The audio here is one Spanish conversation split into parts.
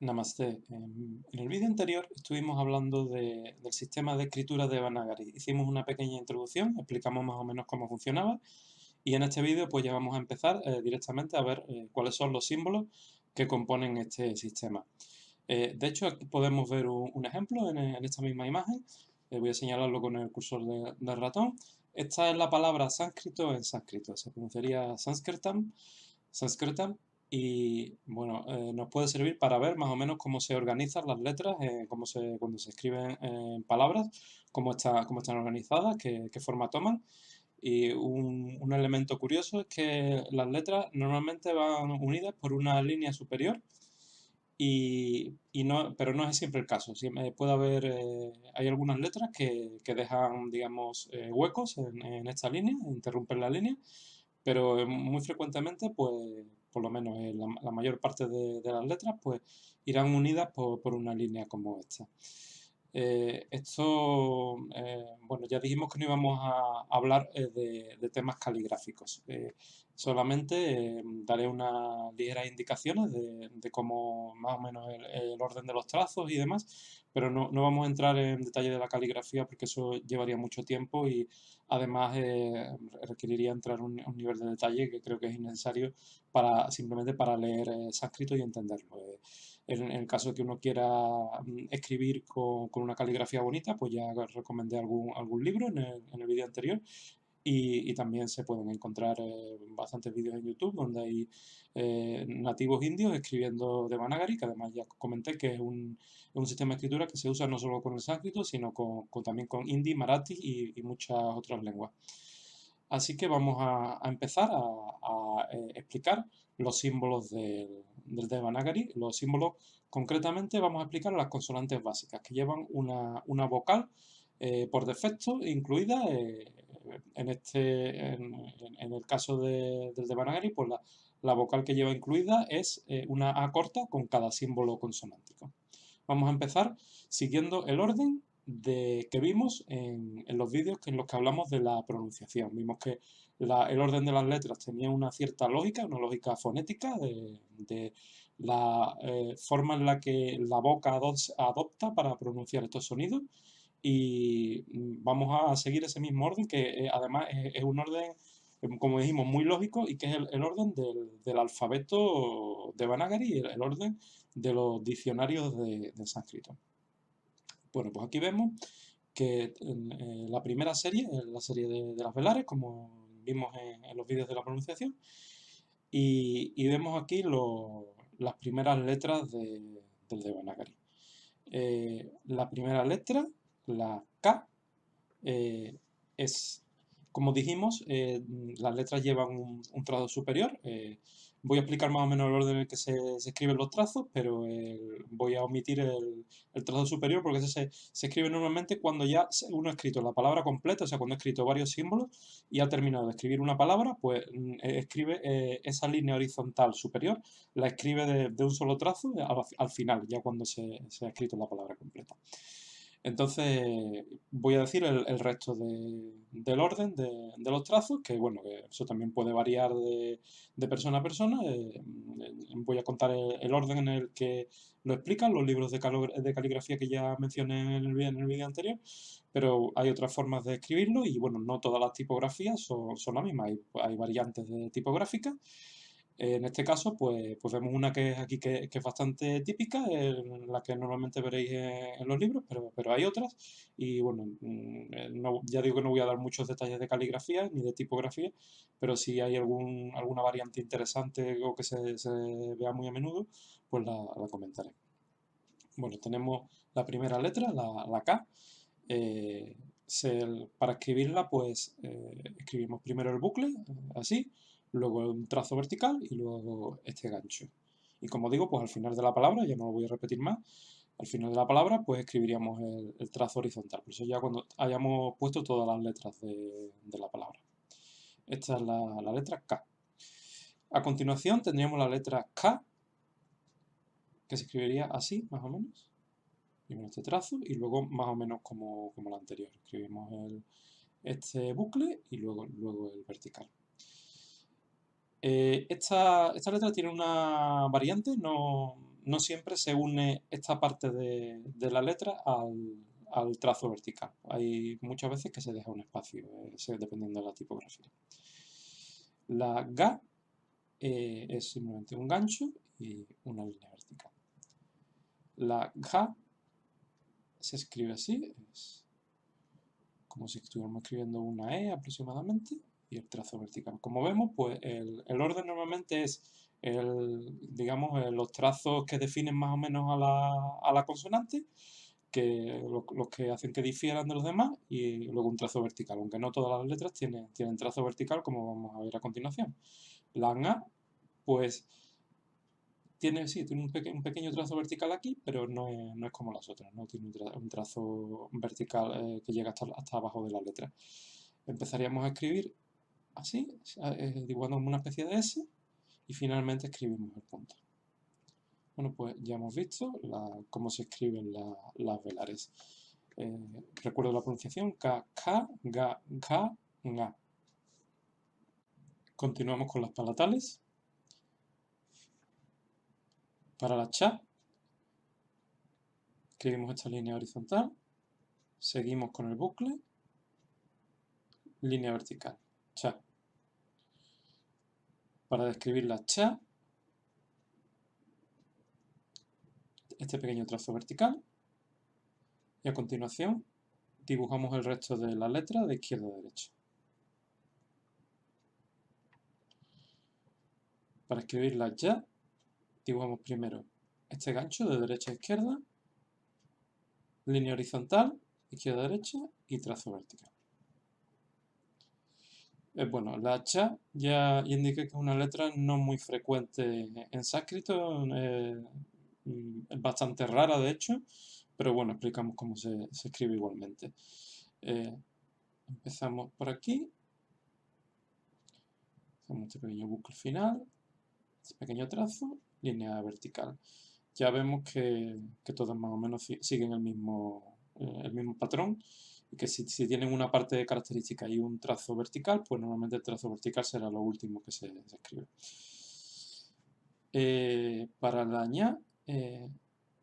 Namaste. En el vídeo anterior estuvimos hablando del sistema de escritura de Devanagari. Hicimos una pequeña introducción, explicamos más o menos cómo funcionaba y en este vídeo pues ya vamos a empezar directamente a ver cuáles son los símbolos que componen este sistema. De hecho, aquí podemos ver un ejemplo en esta misma imagen. Voy a señalarlo con el cursor del ratón. Esta es la palabra sánscrito en sánscrito. Se pronunciaría sánscritam, y bueno, nos puede servir para ver más o menos cómo se organizan las letras, cuando se escriben palabras, cómo están organizadas, qué forma toman. Y un elemento curioso es que las letras normalmente van unidas por una línea superior pero no es siempre el caso. Puede haber, hay algunas letras que dejan, digamos, huecos en esta línea, interrumpen la línea, pero muy frecuentemente, pues, por lo menos la mayor parte de las letras, pues, irán unidas por una línea como esta. Bueno, ya dijimos que no íbamos a hablar de temas caligráficos. Solamente daré unas ligeras indicaciones de cómo más o menos el orden de los trazos y demás, pero no vamos a entrar en detalle de la caligrafía porque eso llevaría mucho tiempo y además requeriría entrar a un nivel de detalle que creo que es innecesario simplemente para leer sánscrito y entenderlo. En el caso de que uno quiera escribir con una caligrafía bonita, pues ya recomendé algún libro en el vídeo anterior. Y también se pueden encontrar bastantes vídeos en YouTube donde hay nativos indios escribiendo Devanagari, que además ya comenté que es un sistema de escritura que se usa no solo con el sánscrito, sino también con hindi, marathi y muchas otras lenguas. Así que vamos a empezar a explicar los símbolos del Devanagari. Los símbolos, concretamente, vamos a explicar las consonantes básicas, que llevan una vocal por defecto incluida. En el caso del Devanagari, pues la vocal que lleva incluida es una A corta con cada símbolo consonántico. Vamos a empezar siguiendo el orden que vimos en los vídeos en los que hablamos de la pronunciación. Vimos que el orden de las letras tenía una cierta lógica, una lógica fonética de la forma en la que la boca adopta para pronunciar estos sonidos y vamos a seguir ese mismo orden que además es un orden, como dijimos, muy lógico y que es el orden del alfabeto de Devanagari, el orden de los diccionarios de sánscrito. Bueno, pues aquí vemos que la primera serie es la serie de las velares, como vimos en los vídeos de la pronunciación, y vemos aquí las primeras letras del Devanagari. La primera letra, la K, eh, es, como dijimos, las letras llevan un trazo superior. Voy a explicar más o menos el orden en el que se escriben los trazos, pero voy a omitir el trazo superior porque ese se escribe normalmente cuando ya uno ha escrito la palabra completa, o sea, cuando ha escrito varios símbolos y ha terminado de escribir una palabra, pues escribe esa línea horizontal superior, la escribe de un solo trazo al final, ya cuando se ha escrito la palabra completa. Entonces voy a decir el resto del orden de los trazos, que bueno, que eso también puede variar de persona a persona. Voy a contar el orden en el que lo explican los libros de caligrafía que ya mencioné en el vídeo anterior, pero hay otras formas de escribirlo y bueno, no todas las tipografías son las mismas, hay variantes de tipográficas. En este caso, pues vemos una que es aquí que es bastante típica, la que normalmente veréis en los libros, pero hay otras. Y bueno, ya digo que no voy a dar muchos detalles de caligrafía ni de tipografía, pero si hay alguna variante interesante o que se vea muy a menudo, pues la comentaré. Bueno, tenemos la primera letra, la K. Eh, para escribirla, pues escribimos primero el bucle, así, luego un trazo vertical y luego este gancho. Y como digo, pues al final de la palabra, ya no lo voy a repetir más, al final de la palabra, pues escribiríamos el trazo horizontal. Por eso ya cuando hayamos puesto todas las letras de la palabra. Esta es la letra K. A continuación tendríamos la letra K, que se escribiría así, más o menos. Primero este trazo y luego más o menos como la anterior. Escribimos este bucle y luego el vertical. Esta letra tiene una variante, no, no siempre se une esta parte de la letra al trazo vertical. Hay muchas veces que se deja un espacio, dependiendo de la tipografía. La G es simplemente un gancho y una línea vertical. La G se escribe así, es como si estuviéramos escribiendo una E aproximadamente, y el trazo vertical. Como vemos, pues el orden normalmente es digamos, los trazos que definen más o menos a la consonante, los que hacen que difieran de los demás, y luego un trazo vertical, aunque no todas las letras tienen trazo vertical, como vamos a ver a continuación. La A, pues tiene un pequeño trazo vertical aquí, pero no es como las otras, no tiene un trazo vertical que llega hasta abajo de la letra. Empezaríamos a escribir así, dibujando una especie de S, y finalmente escribimos el punto. Bueno, pues ya hemos visto cómo se escriben las velares. Recuerdo la pronunciación: K, K, Ga, Ga, Nga. Continuamos con las palatales. Para la cha, escribimos esta línea horizontal, seguimos con el bucle, línea vertical, cha. Para describir la cha, este pequeño trazo vertical, y a continuación dibujamos el resto de la letra de izquierda a derecha. Para escribir la ya, dibujamos primero este gancho de derecha a izquierda, línea horizontal, izquierda a derecha y trazo vertical. Bueno, la cha ya indica que es una letra no muy frecuente en sánscrito, es bastante rara de hecho, pero bueno, explicamos cómo se escribe igualmente. Empezamos por aquí, hacemos este pequeño bucle final, este pequeño trazo, línea vertical. Ya vemos que todas más o menos siguen el mismo patrón, y que si tienen una parte de característica y un trazo vertical, pues normalmente el trazo vertical será lo último que se escribe. Para la ña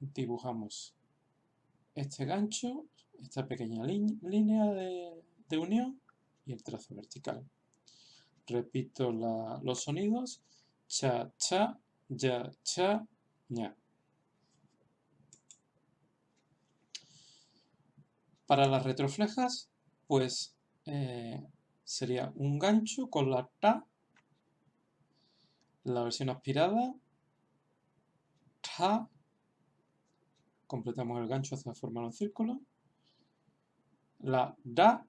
dibujamos este gancho, esta pequeña línea de unión y el trazo vertical. Repito los sonidos: cha, cha, ya, cha, ña. Para las retroflejas, pues sería un gancho con la ta, la versión aspirada, ta, completamos el gancho hasta formar un círculo, la da,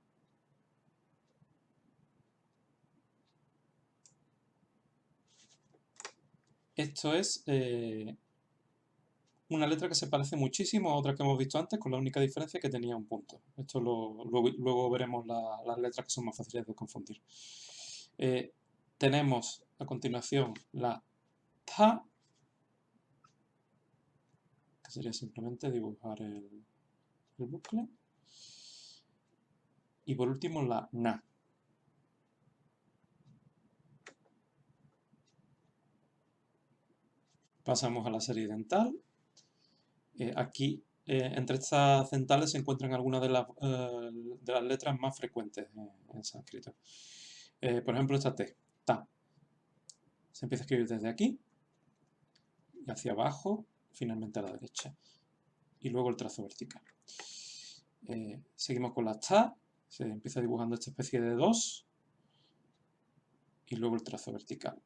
esto es una letra que se parece muchísimo a otra que hemos visto antes, con la única diferencia que tenía un punto. Esto luego veremos las letras que son más fáciles de confundir. Tenemos a continuación la ta, que sería simplemente dibujar el bucle. Y por último la na. Pasamos a la serie dental. Aquí, entre estas dentales se encuentran algunas de las letras más frecuentes en sánscrito. Por ejemplo, esta T, ta. Se empieza a escribir desde aquí y hacia abajo, finalmente a la derecha. Y luego el trazo vertical. Seguimos con la ta. Se empieza dibujando esta especie de 2 y luego el trazo vertical.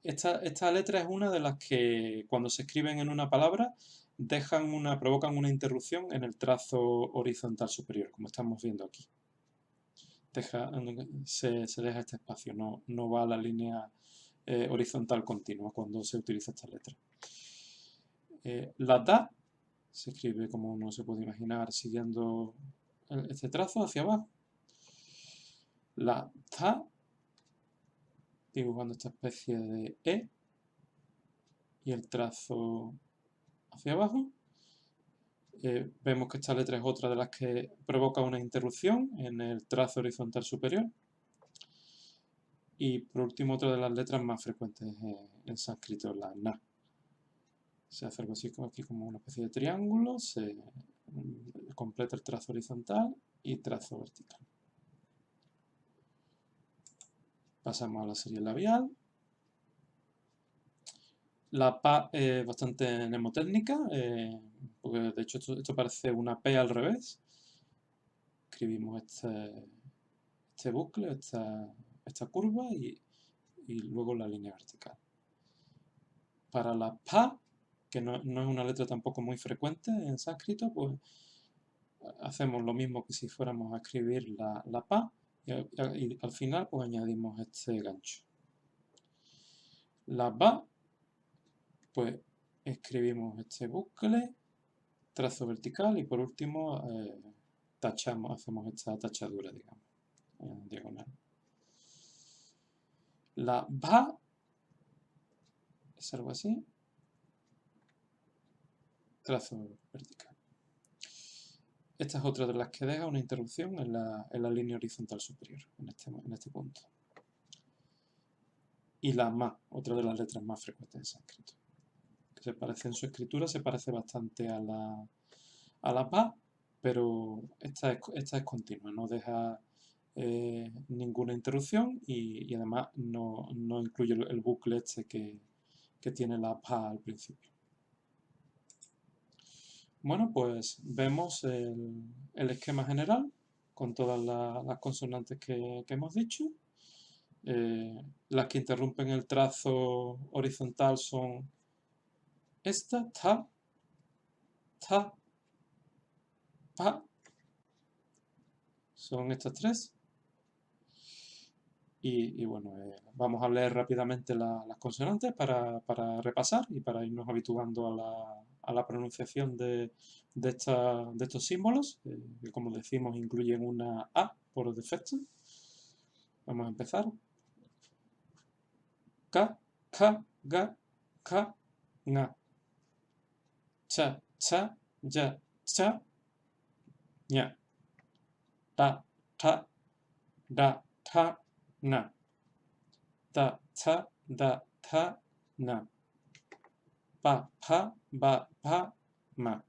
Esta letra es una de las que cuando se escriben en una palabra provocan una interrupción en el trazo horizontal superior, como estamos viendo aquí. Se deja este espacio, no va a la línea horizontal continua cuando se utiliza esta letra. La da se escribe como uno se puede imaginar, siguiendo este trazo hacia abajo. La ta, dibujando esta especie de E y el trazo hacia abajo. Vemos que esta letra es otra de las que provoca una interrupción en el trazo horizontal superior. Y por último, otra de las letras más frecuentes en sánscrito, la na. Se hace algo así como aquí, como una especie de triángulo, se completa el trazo horizontal y trazo vertical. Pasamos a la serie labial. La PA es bastante mnemotécnica, porque de hecho esto parece una P al revés. Escribimos este bucle, esta curva y luego la línea vertical. Para la PA, que no es una letra tampoco muy frecuente en sánscrito, pues hacemos lo mismo que si fuéramos a escribir la PA y al final pues añadimos este gancho. La BA, pues escribimos este bucle, trazo vertical y por último hacemos esta tachadura, digamos, en diagonal. La BA es algo así, trazo vertical. Esta es otra de las que deja una interrupción en la línea horizontal superior, en este punto. Y la MA, otra de las letras más frecuentes en sánscrito. Que se parece en su escritura, se parece bastante a la PA, pero esta es continua, no deja ninguna interrupción y además no incluye el bucle este que tiene la PA al principio. Bueno, pues vemos el esquema general con todas las consonantes que hemos dicho. Las que interrumpen el trazo horizontal son esta, ta, pa. Son estas tres. Y bueno, vamos a leer rápidamente las consonantes para repasar y para irnos habituando a la pronunciación de estos símbolos, que como decimos incluyen una A por defecto. Vamos a empezar. Ka, ka, ga, ka, nga. Cha, cha, ya, cha, ña. Ta, ta, da, ta, na. Da, ta, da, ta, na. Pa, pa, ba, pa, ma.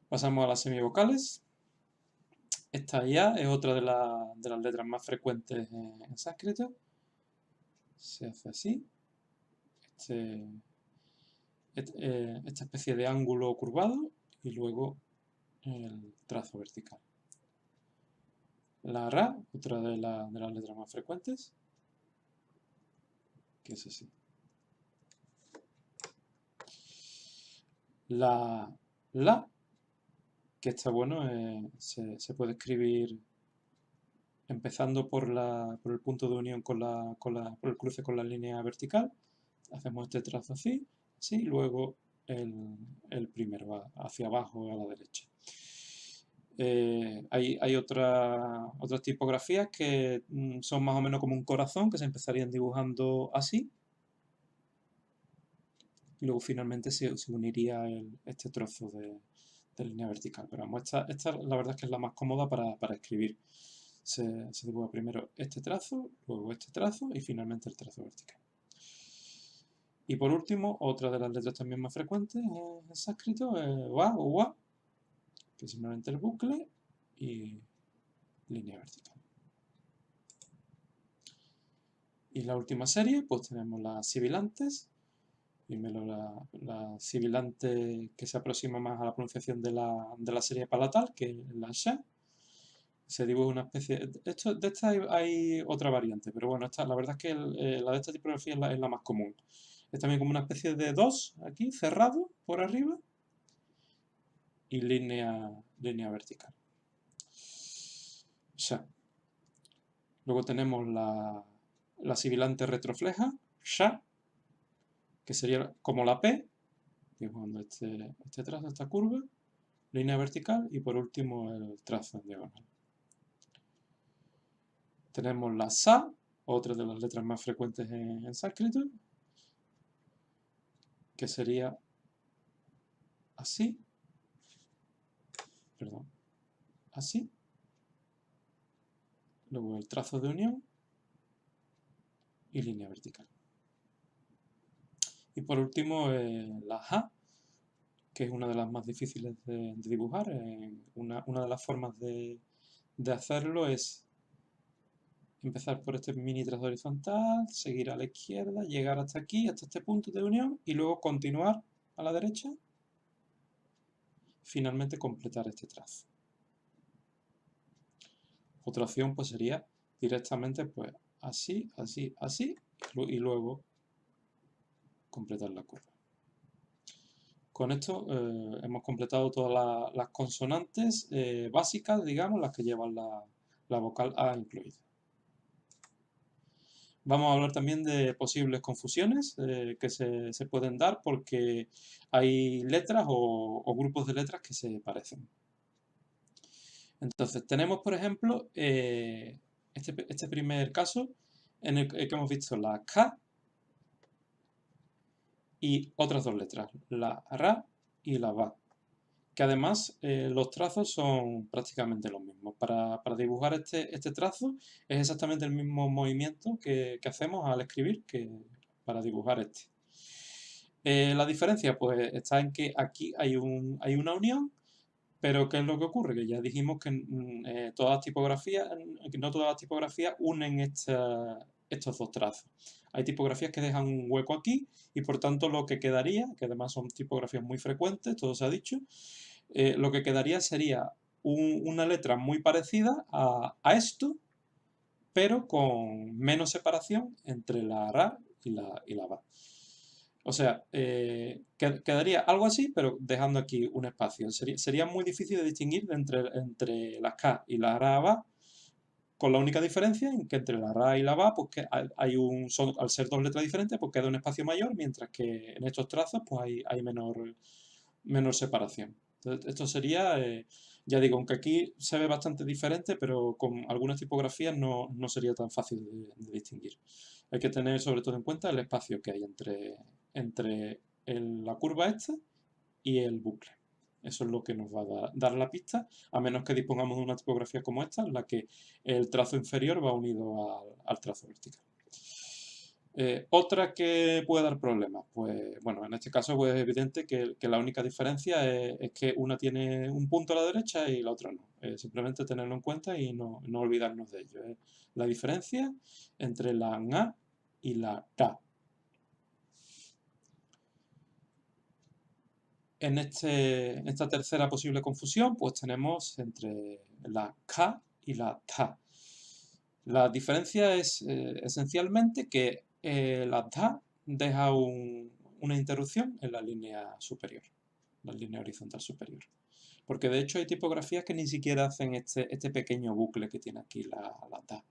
Pasamos a las semivocales. Esta ya es otra de las letras más frecuentes en sánscrito. Se hace así. Esta especie de ángulo curvado y luego el trazo vertical. La ra, otra de las letras más frecuentes, que es así. La que está bueno, se puede escribir empezando por el punto de unión por el cruce con la línea vertical. Hacemos este trazo así, y luego el primero va hacia abajo a la derecha. Hay otras tipografías que son más o menos como un corazón, que se empezarían dibujando así. Y luego finalmente se uniría este trozo de línea vertical. Pero vamos, esta la verdad es que es la más cómoda para escribir. Se dibuja primero este trazo, luego este trazo y finalmente el trazo vertical. Y por último, otra de las letras también más frecuentes en sánscrito es wa o wa, que es simplemente el bucle y línea vertical. Y la última serie, pues tenemos las sibilantes. Primero la sibilante que se aproxima más a la pronunciación de la serie palatal, que es la sha. Se dibuja una especie... De esta hay otra variante, pero bueno, la verdad es que la de esta tipografía es la más común. Es también como una especie de dos aquí, cerrado por arriba y línea vertical. Sha. Luego tenemos la sibilante retrofleja, sha, que sería como la P, dibujando este trazo, esta curva, línea vertical y por último el trazo en diagonal. Tenemos la sa, otra de las letras más frecuentes en sánscrito, que sería así, perdón, así, luego el trazo de unión y línea vertical. Y por último, la J, que es una de las más difíciles de dibujar. Una de las formas de hacerlo es empezar por este mini trazo horizontal, seguir a la izquierda, llegar hasta aquí, hasta este punto de unión y luego continuar a la derecha, finalmente completar este trazo. Otra opción pues sería directamente pues así, así, así y luego completar la curva. Con esto hemos completado todas las consonantes básicas, digamos, las que llevan la vocal A incluida. Vamos a hablar también de posibles confusiones que se pueden dar porque hay letras o grupos de letras que se parecen. Entonces, tenemos, por ejemplo, este primer caso en el que hemos visto la K y otras dos letras, la Ra y la Va, que además los trazos son prácticamente los mismos. Para dibujar este trazo es exactamente el mismo movimiento que hacemos al escribir que para dibujar este. La diferencia pues está en que aquí hay una unión, pero ¿qué es lo que ocurre? Que ya dijimos que todas las tipografías, que no todas las tipografías unen estos dos trazos. Hay tipografías que dejan un hueco aquí y por tanto lo que quedaría, que además son tipografías muy frecuentes, todo se ha dicho, lo que quedaría sería una letra muy parecida a esto, pero con menos separación entre la Ra y la Va. O sea, quedaría algo así, pero dejando aquí un espacio. Sería muy difícil de distinguir entre las K y la Ra Va, con la única diferencia en que entre la Ra y la Va, pues que al ser dos letras diferentes, pues queda un espacio mayor, mientras que en estos trazos pues hay menor separación. Entonces, esto sería, ya digo, aunque aquí se ve bastante diferente, pero con algunas tipografías no sería tan fácil de distinguir. Hay que tener sobre todo en cuenta el espacio que hay entre la curva esta y el bucle. Eso es lo que nos va a dar la pista, a menos que dispongamos de una tipografía como esta, en la que el trazo inferior va unido al trazo vertical. Otra que puede dar problemas, pues bueno, en este caso pues, es evidente que la única diferencia es que una tiene un punto a la derecha y la otra no. Simplemente tenerlo en cuenta y no olvidarnos de ello. La diferencia entre la A y la K. En esta tercera posible confusión, pues tenemos entre la K y la Ta. La diferencia es esencialmente que la Ta deja una interrupción en la línea superior, la línea horizontal superior. Porque de hecho hay tipografías que ni siquiera hacen este pequeño bucle que tiene aquí la Ta.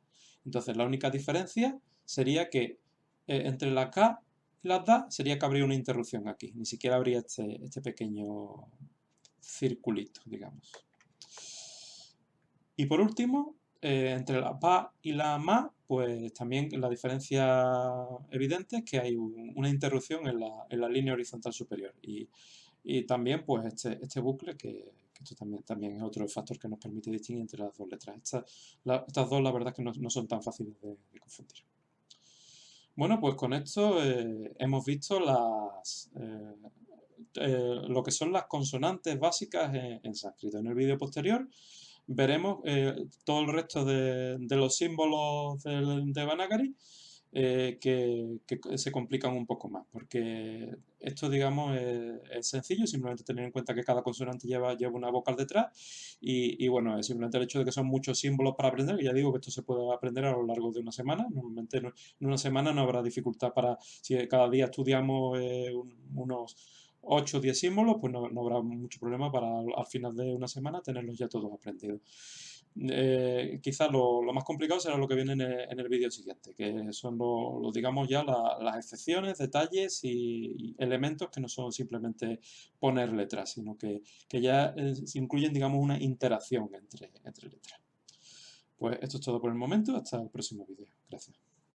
Entonces la única diferencia sería que entre la K y la Ta sería que habría una interrupción aquí. Ni siquiera habría este pequeño circulito, digamos. Y por último, entre la Pa y la Ma, pues también la diferencia evidente es que hay una interrupción en la línea horizontal superior. Y también pues este bucle que esto también es otro factor que nos permite distinguir entre las dos letras. Estas dos la verdad es que no son tan fáciles de confundir. Bueno, pues con esto hemos visto lo que son las consonantes básicas en sánscrito. En el vídeo posterior veremos todo el resto de los símbolos de Devanagari que se complican un poco más, porque esto, digamos, es sencillo, simplemente tener en cuenta que cada consonante lleva una vocal detrás y bueno, es simplemente el hecho de que son muchos símbolos para aprender, y ya digo que esto se puede aprender a lo largo de una semana, normalmente en una semana no habrá dificultad si cada día estudiamos unos 8 o 10 símbolos, pues no habrá mucho problema para al final de una semana tenerlos ya todos aprendidos. Quizás lo más complicado será lo que viene en el vídeo siguiente, que son digamos ya las excepciones, detalles y elementos que no son simplemente poner letras, sino que ya incluyen, digamos, una interacción entre letras. Pues esto es todo por el momento, hasta el próximo vídeo. Gracias.